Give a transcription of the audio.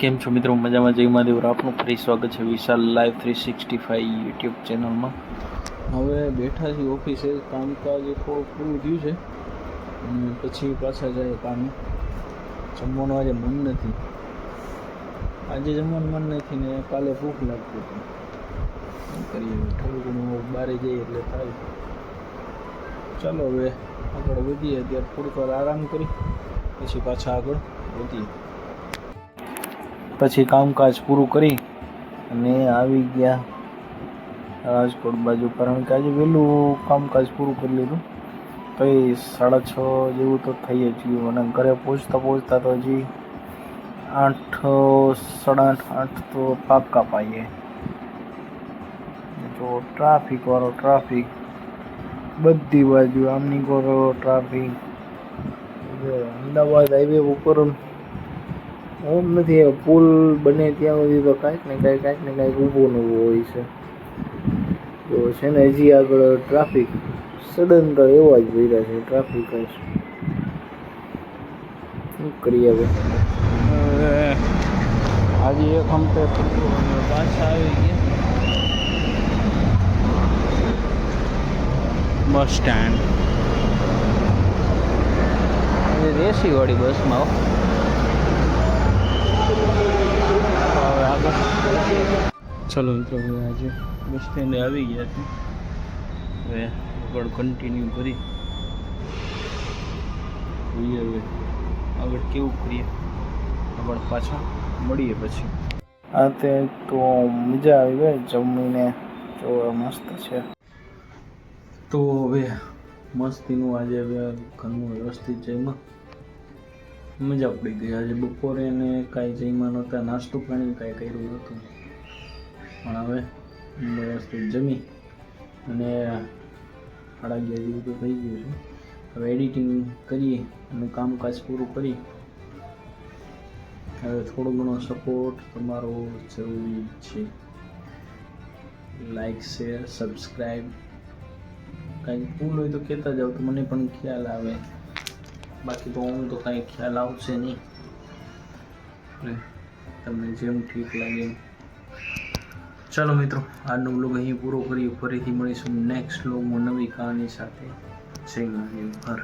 કેમ છો મિત્રો? મજામાં? જય મહાદેવ. આપનું ફરી સ્વાગત છે વિશાલ લાઈવ 365 યુટ્યુબ ચેનલમાં. હવે બેઠા છીએ ઓફિસે, કામકાજ થોડું પૂરું થયું છે અને પછી પાછા જાય કામે. જમવાનું આજે મન નથી, આજે જમવાનું મન નથી ને કાલે ભૂખ લાગતી હતી. શું કરીએ, થોડું ઘણું બહાર જઈએ એટલે થાય. ચાલો હવે આગળ વધીએ. અત્યારે થોડીક વાર આરામ કરી પછી પાછા આગળ વધીએ. પછી કામકાજ પૂરું કરી અને આવી ગયા રાજકોટ બાજુ, કારણ કે આજે વહેલું કામકાજ પૂરું કરી લીધું. કંઈ 6:30 જેવું તો થઈ જ ગયું અને ઘરે પહોંચતા તો હજી 8, 8:30 તો પાક્કા પાઈએ. તો ટ્રાફિક બધી બાજુ, આમની કરો ટ્રાફિક. અમદાવાદ હાઈવે ઉપર નથી, પુલ બને ત્યાં સુધી તો કાંઈક ને કાંઈક ઊભો હોય છે. તો છે ને હજી આગળ ટ્રાફિક સડનતા એવા જ ભર્યા છે. ટ્રાફિક શું કરીએ હવે આજે એક હમતે પાછા આવી ગયા બસ સ્ટેન્ડ. એસી વાળી બસમાં ચલો મિત્રો, હવે આજે બસ સ્ટેન્ડે આવી ગયા છે. હવે આગળ કન્ટિન્યુ કરી જોઈએ હવે આગળ કેવું કરીએ. આગળ પાછા મળીએ પછી. આ તે તો મજા આવી ગઈ જમીને, તો મસ્ત છે. તો હવે મસ્તીનું આજે હવે ઘરનું વ્યવસ્થિત જમ્યા, મજા પડી ગઈ. આજે બપોરે ને કાંઈ જમ્યા નહોતા, નાસ્તો પાણી કાંઈ કર્યું નહોતું, પણ હવે વ્યવસ્થિત જમી અને 11:30 જેવું તો થઈ ગયું છે. હવે એડિટિંગ કરી અને કામકાજ પૂરું કરી. હવે થોડો ઘણો સપોર્ટ તમારો જરૂરી છે. Like, share, subscribe. કાંઈ ભૂલ હોય તો કહેતા જાઓ તો મને પણ ખ્યાલ આવે. બાકી તો હું તો કાંઈ ખ્યાલ આવશે નહીં, તમને જેમ ઠીક લાગે. ચાલો મિત્રો, આજનો વ્લોગ અહીં પૂરો કરીએ. ફરીથી મળીશું નેક્સ્ટ વ્લોગમાં નવી કહાની સાથે. જય મહાદેવ. હર